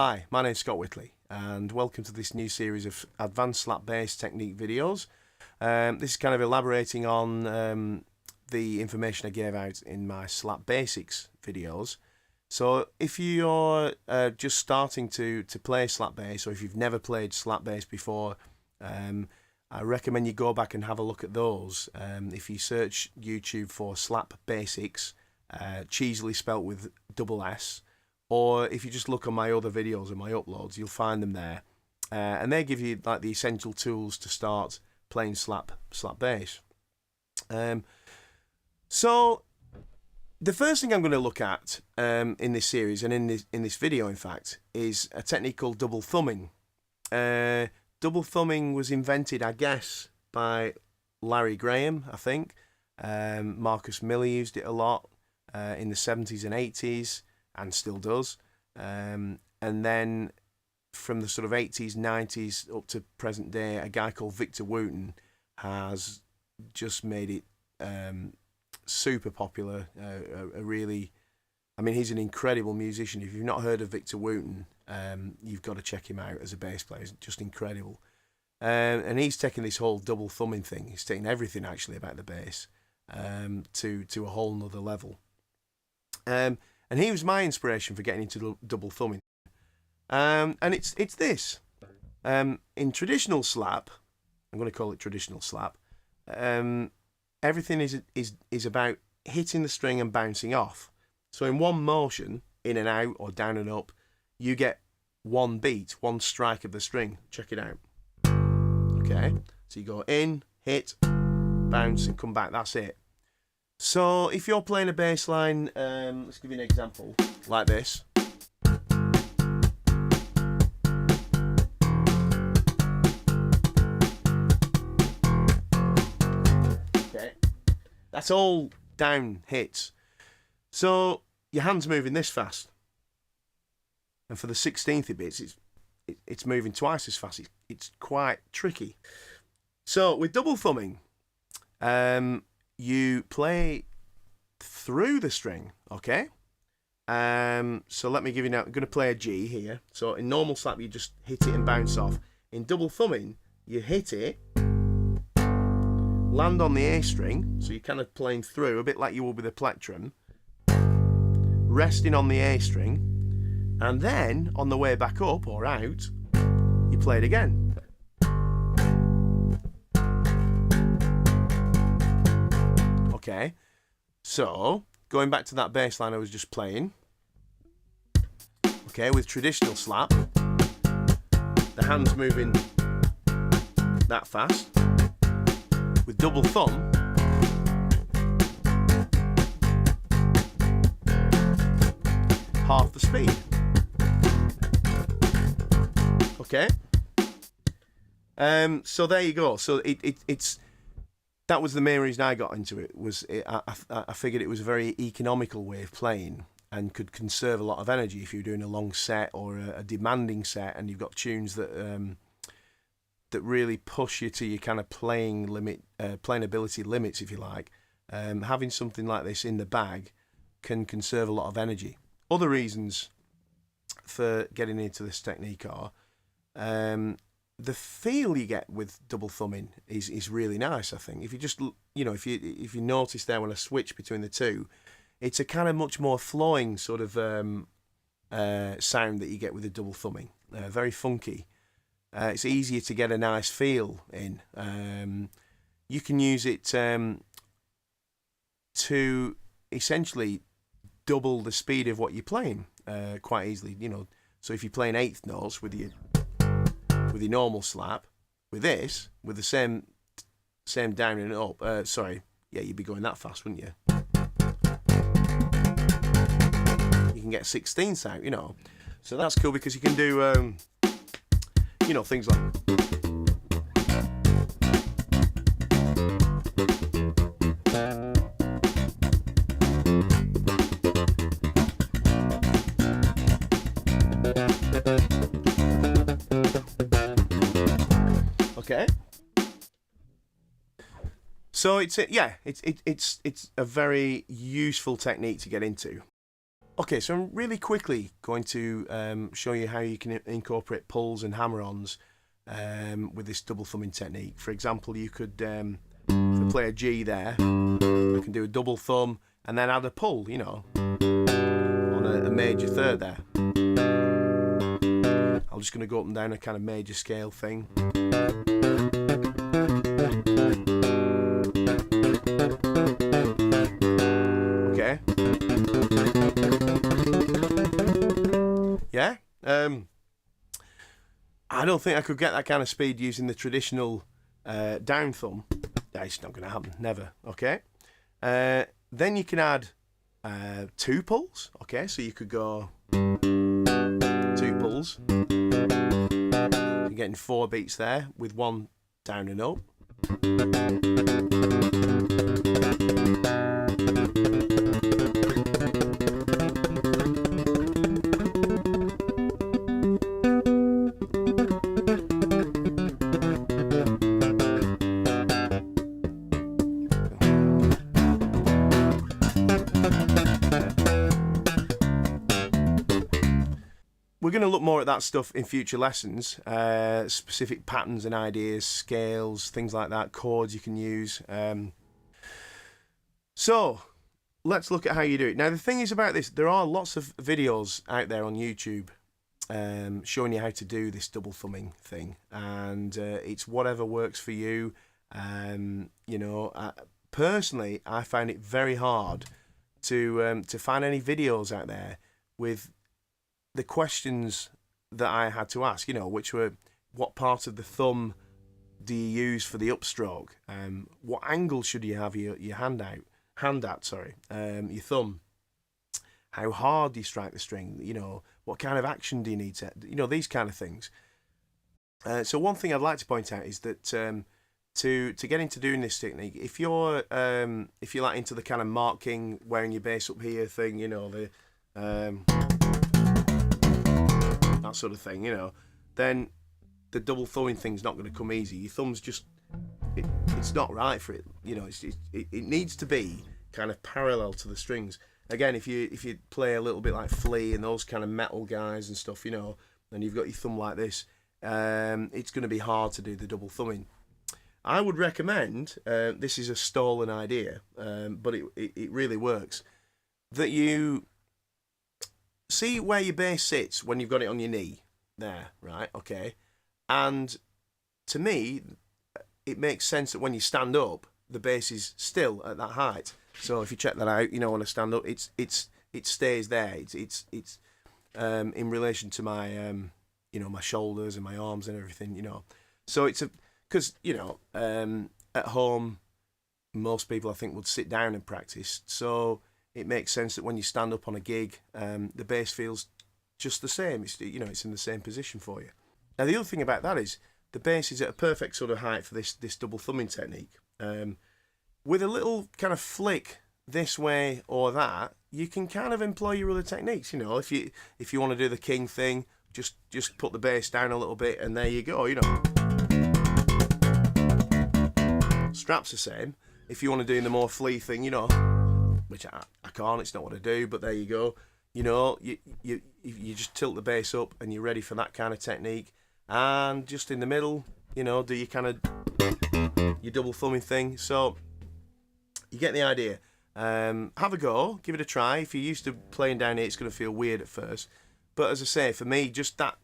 Hi, my name's Scott Whitley and welcome to this new series of advanced slap bass technique videos. This is kind of elaborating on the information I gave out in my slap basics videos. So if you're just starting to play slap bass, or if you've never played slap bass before, I recommend you go back and have a look at those. If you search YouTube for slap basics, cheesily spelt with double S, or if you just look on my other videos and my uploads, you'll find them there, and they give you like the essential tools to start playing slap bass. So the first thing I'm going to look at in this series, and in this video in fact, is a technique called double thumbing. Double thumbing was invented, I guess, by Larry Graham, I think. Marcus Miller used it a lot in the 70s and 80s, and still does. And then from the sort of 80s, 90s up to present day, a guy called Victor Wooten has just made it super popular. I mean, he's an incredible musician. If you've not heard of Victor Wooten, you've got to check him out as a bass player. He's just incredible. And he's taken this whole double thumbing thing. He's taken everything actually about the bass to a whole nother level. And he was my inspiration for getting into double thumbing. And it's this. In traditional slap, I'm going to call it traditional slap, everything is about hitting the string and bouncing off. So in one motion, in and out or down and up, you get one beat, one strike of the string. Check it out. Okay, so you go in, hit, bounce, and come back. That's it. So if you're playing a bass line, let's give you an example, like this. Okay, that's all down hits. So your hand's moving this fast, and for the 16th it bits, it's moving twice as fast. It's quite tricky. So with double thumbing, you play through the string, okay? So let me give you now. I'm going to play a G here. So in normal slap, you just hit it and bounce off. In double thumbing, you hit it, land on the A string, so you're kind of playing through, a bit like you would with a plectrum, resting on the A string, and then on the way back up or out, you play it again. Okay, so going back to that bass line I was just playing, okay, with traditional slap, the hand's moving that fast. With double thumb, half the speed. Okay, so there you go. So it's that was the main reason I got into it. I figured it was a very economical way of playing and could conserve a lot of energy if you're doing a long set or a demanding set, and you've got tunes that that really push you to your kind of playing ability limits, if you like. Having something like this in the bag can conserve a lot of energy. Other reasons for getting into this technique are the feel you get with double thumbing is really nice. I think if you just, you know, if you notice there when I switch between the two, it's a kind of much more flowing sort of sound that you get with the double thumbing. Very funky. It's easier to get a nice feel in. You can use it to essentially double the speed of what you're playing quite easily. You know, so if you're playing eighth notes with your normal slap, with this, with the same down and up, yeah, you'd be going that fast, wouldn't you? You can get 16ths out, you know. So that's cool because you can do, you know, things like. Okay. So it's a very useful technique to get into. Okay, so I'm really quickly going to show you how you can incorporate pulls and hammer-ons with this double thumbing technique. For example, you could if I play a G there, I can do a double thumb and then add a pull, you know, on a major third there. I'm just going to go up and down a kind of major scale thing. Okay. Yeah. I don't think I could get that kind of speed using the traditional down thumb. That's not going to happen. Never. Okay. Then you can add 2 pulls. Okay, so you could go 2 pulls. You're getting 4 beats there with 1 down and up. We're going to look more at that stuff in future lessons, specific patterns and ideas, scales, things like that, chords you can use. So let's look at how you do it. Now the thing is about this, there are lots of videos out there on YouTube showing you how to do this double thumbing thing, and it's whatever works for you. You know, personally, I find it very hard to find any videos out there with the questions that I had to ask, you know, which were, what part of the thumb do you use for the upstroke? What angle should you have your hand at? Your thumb. How hard do you strike the string? You know, what kind of action do you need to? You know, these kind of things. So one thing I'd like to point out is that to get into doing this technique, if you're like into the kind of marking, wearing your bass up here thing, you know, the that sort of thing, you know, then the double thumbing thing's not going to come easy. Your thumb's just, it's not right for it, you know. It needs to be kind of parallel to the strings. Again, if you play a little bit like Flea and those kind of metal guys and stuff, you know, and you've got your thumb like this, it's going to be hard to do the double thumbing. I would recommend, this is a stolen idea, but it really works, that you see where your bass sits when you've got it on your knee there, right? Okay. And to me, it makes sense that when you stand up, the bass is still at that height. So if you check that out, you know, when I stand up, it stays there. It's in relation to my you know, my shoulders and my arms and everything, you know. So it's because, you know, at home, most people I think would sit down and practice. So it makes sense that when you stand up on a gig, the bass feels just the same. It's, you know, it's in the same position for you. Now the other thing about that is the bass is at a perfect sort of height for this double thumbing technique. With a little kind of flick this way or that, you can kind of employ your other techniques. You know, if you want to do the king thing, just put the bass down a little bit, and there you go. You know, strap's the same. If you want to do the more Flea thing, you know, which I can't, it's not what I do, but there you go. You know, you just tilt the bass up and you're ready for that kind of technique. And just in the middle, you know, do your kind of your double thumbing thing. So you get the idea. Have a go, give it a try. If you're used to playing down here, it's going to feel weird at first. But as I say, for me, just that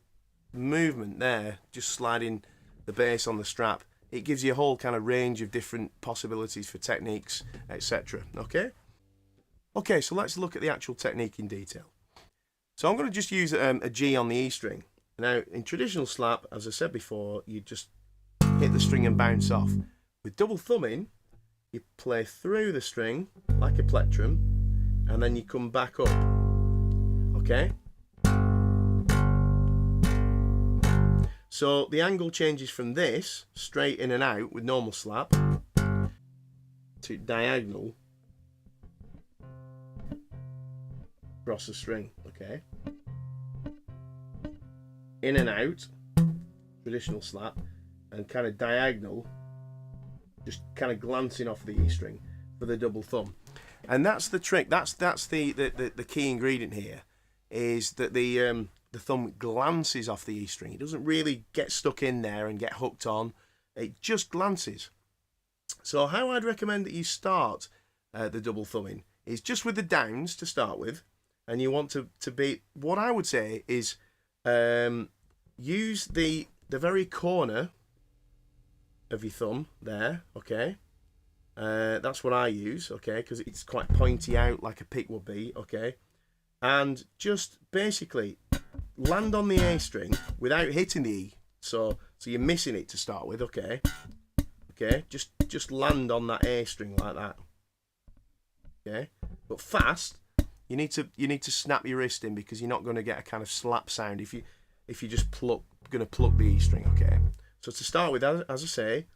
movement there, just sliding the bass on the strap, it gives you a whole kind of range of different possibilities for techniques, etc. Okay, so let's look at the actual technique in detail. So I'm going to just use a G on the E string. Now, in traditional slap, as I said before, you just hit the string and bounce off. With double thumbing, you play through the string like a plectrum, and then you come back up. Okay? So the angle changes from this, straight in and out with normal slap, to diagonal across the string. Okay? In and out, traditional slap, and kind of diagonal, just kind of glancing off the E string for the double thumb. And that's the trick. That's the key ingredient here, is that the thumb glances off the E string. It doesn't really get stuck in there and get hooked on. It just glances. So how I'd recommend that you start the double thumbing is just with the downs to start with, and you want to be, what I would say is use the very corner of your thumb there, okay? That's what I use, okay, because it's quite pointy out like a pick would be, okay? And just basically land on the A string without hitting the E. So you're missing it to start with, okay? Okay, just land on that A string like that. Okay, but fast. You need to snap your wrist in, because you're not going to get a kind of slap sound if you just pluck the E string. Okay, so to start with, as I say,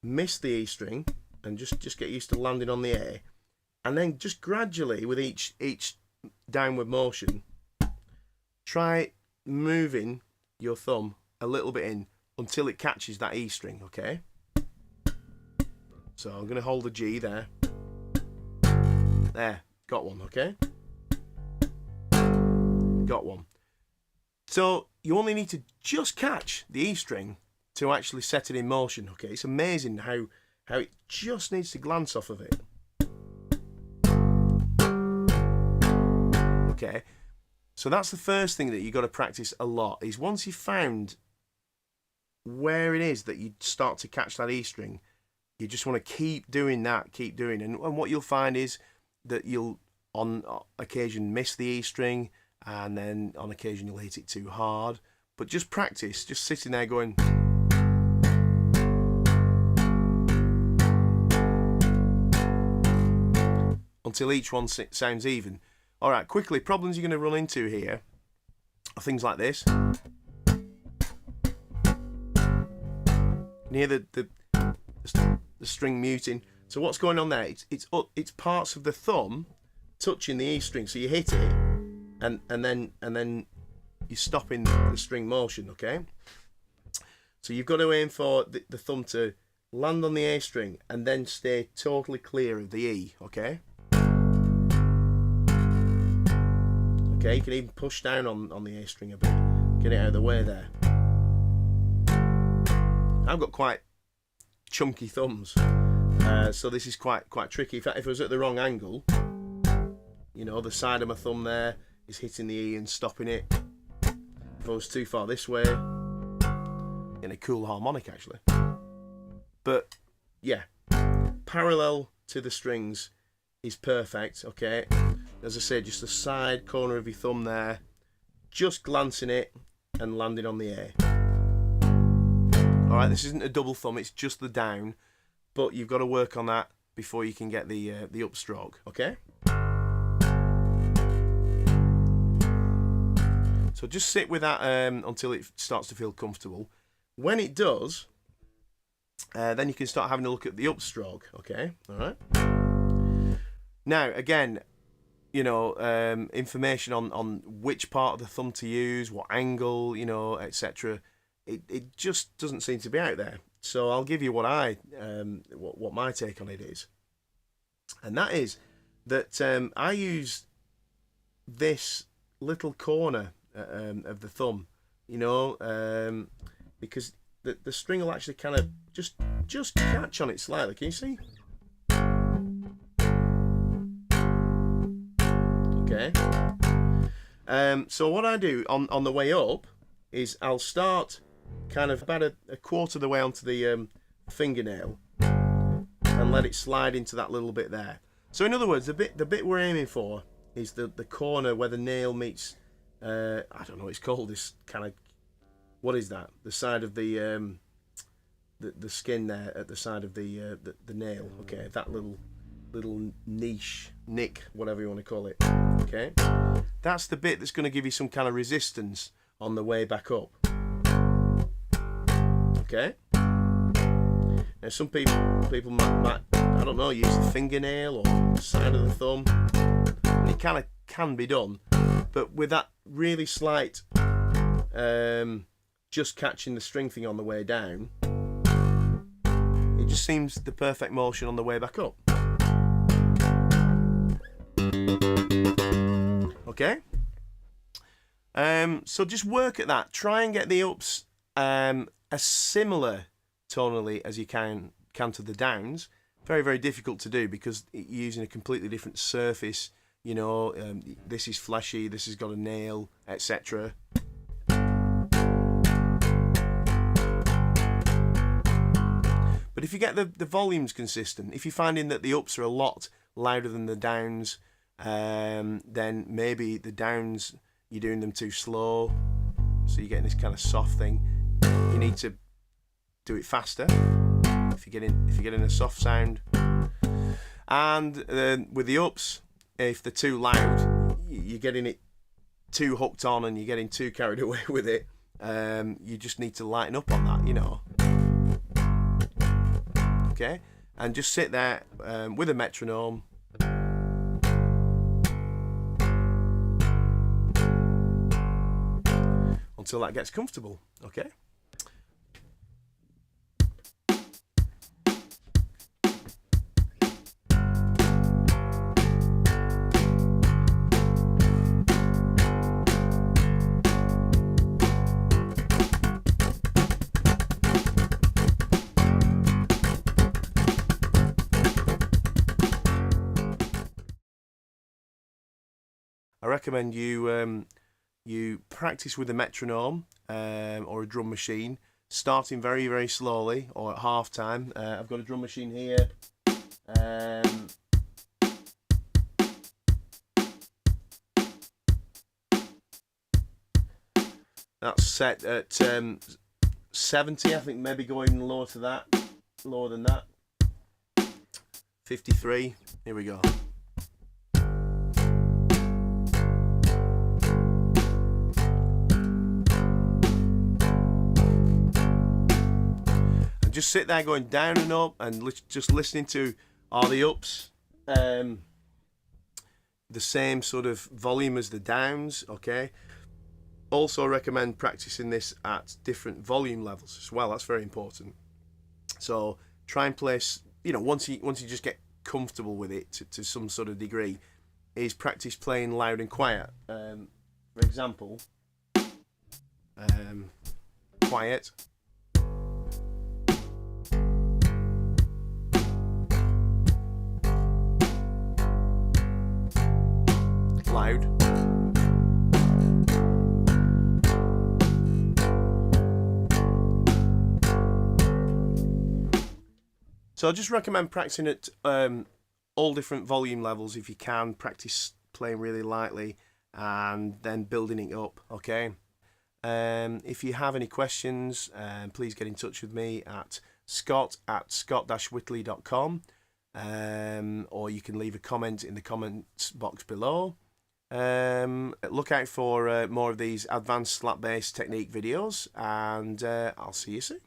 miss the E string and just get used to landing on the A, and then just gradually with each downward motion, try moving your thumb a little bit in until it catches that E string. Okay, so I'm going to hold the G there. There, got one, okay? Got one. So you only need to just catch the E string to actually set it in motion, okay? It's amazing how it just needs to glance off of it. Okay, so that's the first thing that you've got to practice a lot, is once you've found where it is that you start to catch that E string, you just want to keep doing that, and what you'll find is that you'll on occasion miss the E string, and then on occasion you'll hit it too hard. But just practice, just sitting there going until each one sounds even. All right, quickly, problems you're going to run into here are things like this. You hear the string muting. So what's going on there? It's parts of the thumb touching the E string. So you hit it, and then you're stopping the string motion. Okay. So you've got to aim for the thumb to land on the A string and then stay totally clear of the E. Okay. Okay. You can even push down on the A string a bit. Get it out of the way there. I've got quite chunky thumbs. So this is quite tricky. In fact, if it was at the wrong angle, you know, the side of my thumb there is hitting the E and stopping it. If I was too far this way, in a cool harmonic actually. But yeah, parallel to the strings is perfect. Okay, as I said, just the side corner of your thumb there, just glancing it and landing on the A. All right, this isn't a double thumb; it's just the down. But you've got to work on that before you can get the upstroke, okay? So just sit with that until it starts to feel comfortable. When it does, then you can start having a look at the upstroke, okay? All right. Now, again, you know, information on which part of the thumb to use, what angle, you know, etc. It just doesn't seem to be out there. So I'll give you what my take on it is, and that is that I use this little corner of the thumb, you know, because the string will actually kind of just catch on it slightly. Can you see? Okay. So what I do on the way up is I'll start kind of about a quarter of the way onto the fingernail and let it slide into that little bit there. So in other words, the bit we're aiming for is the corner where the nail meets I don't know what it's called, this kind of, what is that, the side of the skin there at the side of the nail. Okay, that little nick, whatever you want to call it. Okay, that's the bit that's going to give you some kind of resistance on the way back up. Okay. Now some people might I don't know, use the fingernail or the side of the thumb. And it kind of can be done, but with that really slight just catching the string thing on the way down, it just seems the perfect motion on the way back up. Okay. So just work at that. Try and get the ups as similar tonally as you can to the downs. Very, very difficult to do because you're using a completely different surface. You know, this is fleshy, this has got a nail, etc. But if you get the volumes consistent, if you're finding that the ups are a lot louder than the downs, then maybe the downs, you're doing them too slow, so you're getting this kind of soft thing. You need to do it faster if you're getting a soft sound. And with the ups, if they're too loud, you're getting it too hooked on and you're getting too carried away with it. You just need to lighten up on that, you know. Okay, and just sit there with a metronome. Until that gets comfortable, okay? I recommend you practice with a metronome or a drum machine, starting very, very slowly or at half time. I've got a drum machine here. That's set at 70, I think, maybe going lower to that, lower than that. 53, here we go. Just sit there going down and up and just listening to, are the ups the same sort of volume as the downs, okay? Also recommend practicing this at different volume levels as well. That's very important. So try and place, you know, once you just get comfortable with it to some sort of degree, is practice playing loud and quiet. For example, quiet. Loud. So I just recommend practicing at all different volume levels if you can. Practice playing really lightly and then building it up, okay? If you have any questions, please get in touch with me at scott@scott-whitley.com, or you can leave a comment in the comments box below. Look out for more of these advanced slap bass technique videos, and I'll see you soon.